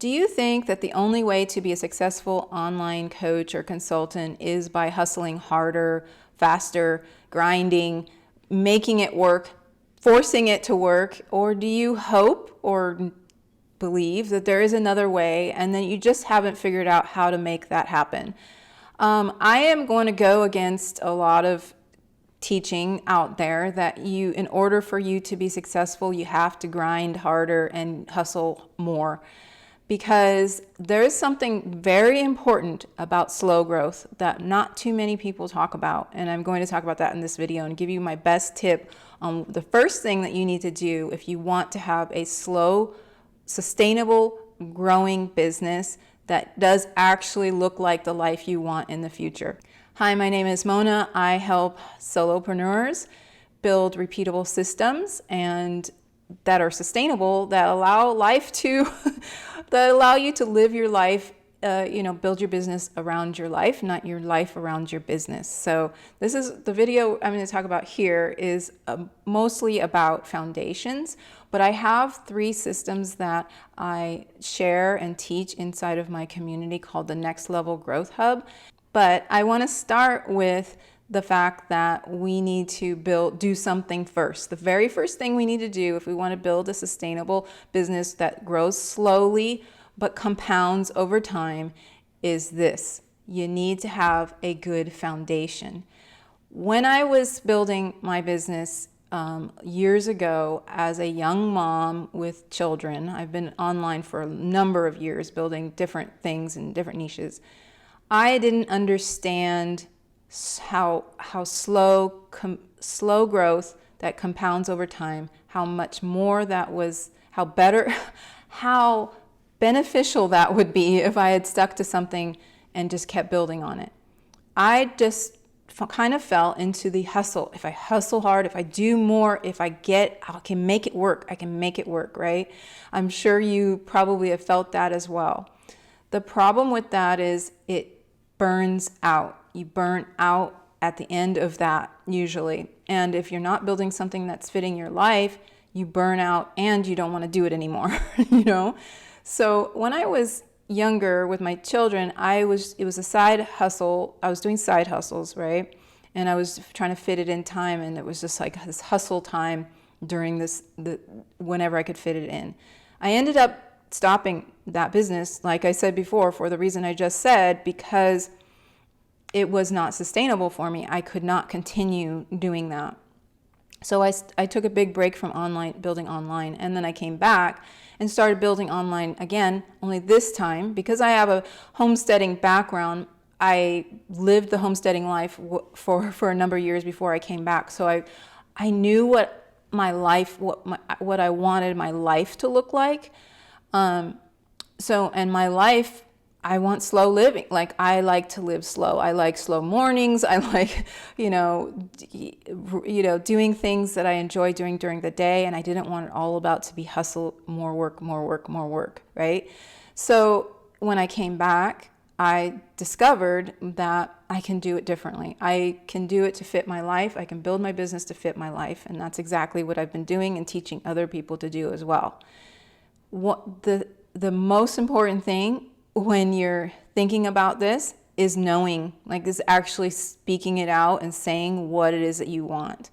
Do you think that the only way to be a successful online coach or consultant is by hustling harder, faster, grinding, making it work, forcing it to work? Or do you hope or believe that there is another way and then you just haven't figured out how to make that happen? I am going to go against a lot of teaching out there that in order for you to be successful, you have to grind harder and hustle more. Because there is something very important about slow growth that not too many people talk about. And I'm going to talk about that in this video and give you my best tip on the first thing that you need to do if you want to have a slow, sustainable, growing business that does actually look like the life you want in the future. Hi, my name is Mona. I help solopreneurs build repeatable systems and that are sustainable, that allow life to that allow you to live your life, build your business around your life, not your life around your business. So this is the video I'm going to talk about here is mostly about foundations, but I have 3 systems that I share and teach inside of my community called the Next Level Growth Hub. But I want to start with the fact that we need to do something first. The very first thing we need to do if we want to build a sustainable business that grows slowly but compounds over time is this. You need to have a good foundation. When I was building my business years ago as a young mom with children, I've been online for a number of years building different things in different niches. I didn't understand how slow growth that compounds over time, how much more that was, how beneficial that would be if I had stuck to something and just kept building on it. I just kind of fell into the hustle. If I hustle hard, if I do more, I can make it work. I can make it work, right? I'm sure you probably have felt that as well. The problem with that is it burns out. You burn out at the end of that usually. And if you're not building something that's fitting your life, you burn out and you don't want to do it anymore, So when I was younger with my children, it was a side hustle. I was doing side hustles, right? And I was trying to fit it in time, and it was just like this hustle time during whenever I could fit it in. I ended up stopping that business, like I said before, for the reason I just said, because it was not sustainable for me. I could not continue doing that. So I took a big break from building online, and then I came back and started building online again, only this time, because I have a homesteading background, I lived the homesteading life for a number of years before I came back. So I knew what I wanted my life to look like. And my life, I want slow living. Like, I like to live slow. I like slow mornings. I like, doing things that I enjoy doing during the day. And I didn't want it all about to be hustle, more work, right? So when I came back, I discovered that I can do it differently. I can do it to fit my life. I can build my business to fit my life. And that's exactly what I've been doing and teaching other people to do as well. What the most important thing when you're thinking about this is knowing, is actually speaking it out and saying what it is that you want.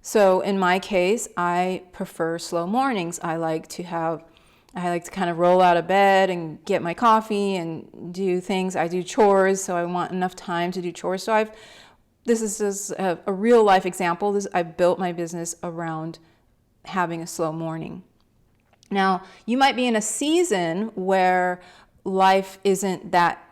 So in my case, I prefer slow mornings. I like to kind of roll out of bed and get my coffee and do things. I do chores, so I want enough time to do chores. So this is just a real life example. I built my business around having a slow morning. Now, you might be in a season where life isn't that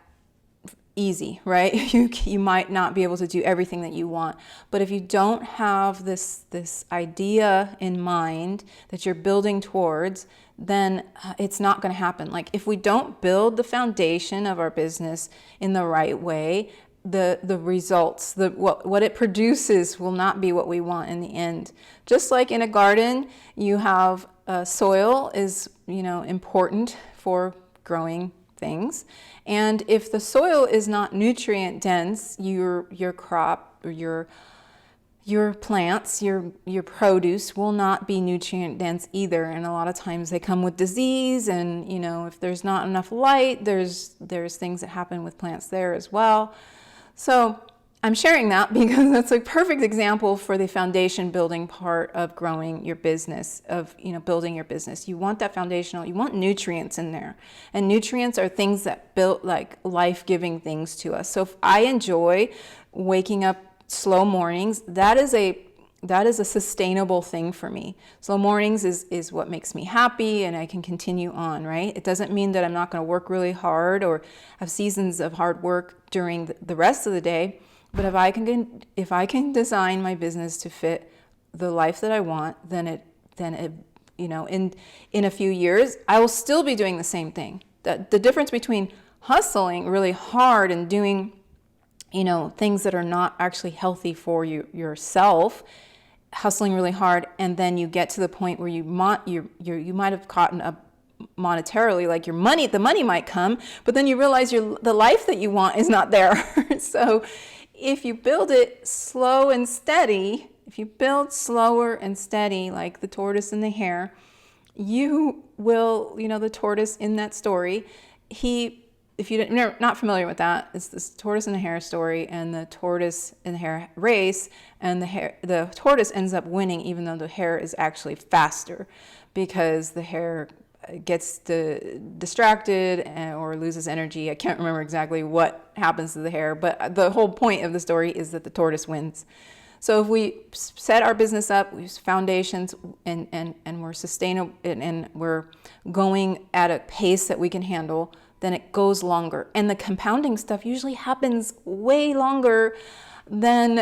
easy, right? You might not be able to do everything that you want. But if you don't have this idea in mind that you're building towards, then it's not going to happen. Like, if we don't build the foundation of our business in the right way, the results, what it produces will not be what we want in the end. Just like in a garden, you have soil is important for growing things, and if the soil is not nutrient dense, your crop or your plants, your produce will not be nutrient dense either. And a lot of times they come with disease, and if there's not enough light, there's things that happen with plants there as well. So I'm sharing that because that's a perfect example for the foundation building part of growing your business, of building your business. You want that foundational, you want nutrients in there. And nutrients are things that build like life-giving things to us. So if I enjoy waking up slow mornings, that is a sustainable thing for me. Slow mornings is what makes me happy, and I can continue on, right? It doesn't mean that I'm not going to work really hard or have seasons of hard work during the rest of the day. But if I can design my business to fit the life that I want, then it in a few years I will still be doing the same thing. The difference between hustling really hard and doing things that are not actually healthy for yourself, hustling really hard, and then you get to the point where you might have caught up monetarily, like the money might come, but then you realize the life that you want is not there. So if you build it slow and steady, if you build slower and steady, like the tortoise and the hare, you will, the tortoise in that story, if you're not familiar with that, it's this tortoise and the hare story, and the tortoise and the hare race, and the tortoise ends up winning, even though the hare is actually faster, because the hare gets distracted or loses energy. I can't remember exactly what happens to the hare, but the whole point of the story is that the tortoise wins. So if we set our business up, we use foundations, and we're sustainable, and we're going at a pace that we can handle, then it goes longer. And the compounding stuff usually happens way longer than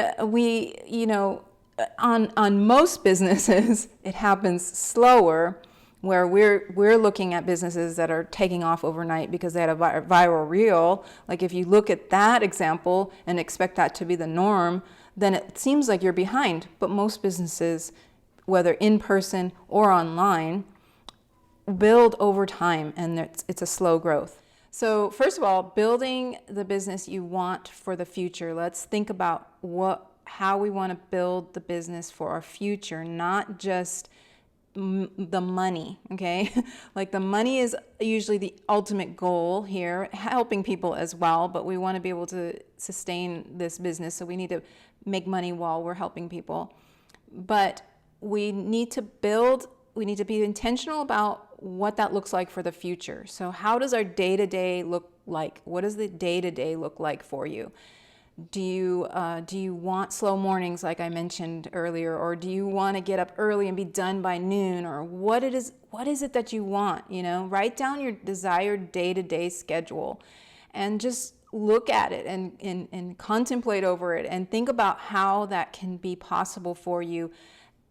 on most businesses, it happens slower, where we're looking at businesses that are taking off overnight because they had a viral reel. Like if you look at that example and expect that to be the norm, then it seems like you're behind. But most businesses, whether in person or online, build over time, and it's a slow growth. So first of all, building the business you want for the future. Let's think about how we want to build the business for our future, not just the money, okay? Like the money is usually the ultimate goal here, helping people as well, but we want to be able to sustain this business, so we need to make money while we're helping people. But we need to be intentional about what that looks like for the future. So how does our day-to-day look like? What does the day-to-day look like for you? Do you want slow mornings like I mentioned earlier, or do you want to get up early and be done by noon, or what is it that you want? Write down your desired day-to-day schedule and just look at it and contemplate over it and think about how that can be possible for you,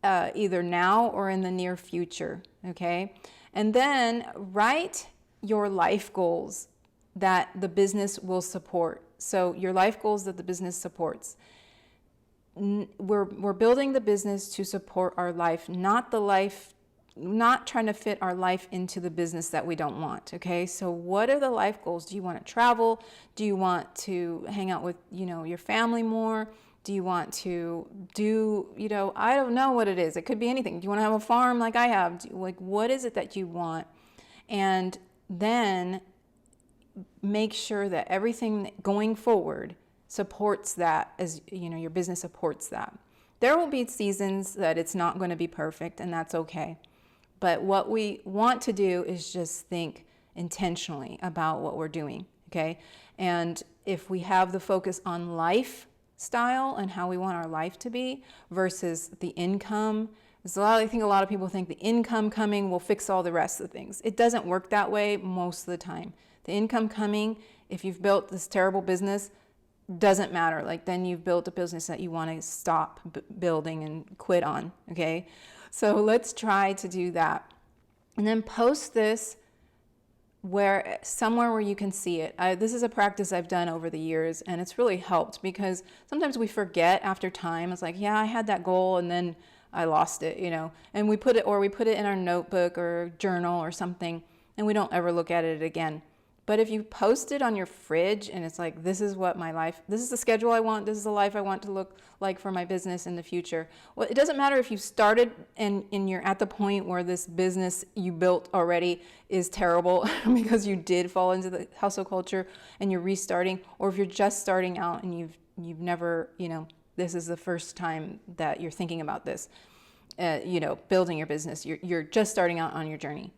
either now or in the near future, okay? And then write your life goals that the business will support. So your life goals that the business supports. We're building the business to support our life, not trying to fit our life into the business that we don't want, okay? So what are the life goals? Do you want to travel? Do you want to hang out with, your family more? Do you want to I don't know what it is. It could be anything. Do you want to have a farm like I have? What is it that you want? And then make sure that everything going forward supports that, as your business supports that. There will be seasons that it's not going to be perfect, and that's okay. But what we want to do is just think intentionally about what we're doing, okay? And if we have the focus on lifestyle and how we want our life to be versus the income, I think a lot of people think the income coming will fix all the rest of the things. It doesn't work that way most of the time. The income coming, if you've built this terrible business, doesn't matter. Then you've built a business that you want to stop building and quit on, okay? So let's try to do that. And then post this somewhere where you can see it. This is a practice I've done over the years, and it's really helped because sometimes we forget after time. It's like, yeah, I had that goal and then I lost it, and we put it in our notebook or journal or something, and we don't ever look at it again. But if you post it on your fridge and it's like, this is what my life, this is the schedule I want, this is the life I want to look like for my business in the future. Well, it doesn't matter if you started and you're at the point where this business you built already is terrible because you did fall into the hustle culture and you're restarting, or if you're just starting out and you've never, this is the first time that you're thinking about this, building your business. You're just starting out on your journey.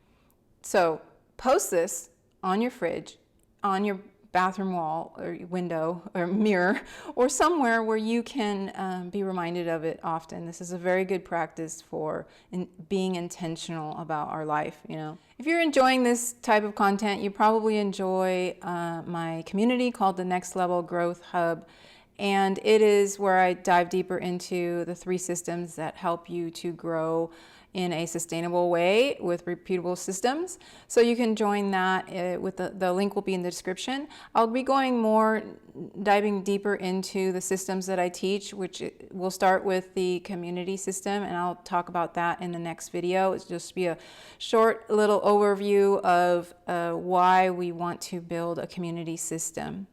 So post this on your fridge, on your bathroom wall or window or mirror, or somewhere where you can be reminded of it often. This is a very good practice for being intentional about our life. If you're enjoying this type of content, you probably enjoy my community called the Next Level Growth Hub. And it is where I dive deeper into the 3 systems that help you to grow in a sustainable way with repeatable systems. So you can join that with the link will be in the description. I'll be diving deeper into the systems that I teach, which will start with the community system, and I'll talk about that in the next video. It's just be a short little overview of why we want to build a community system.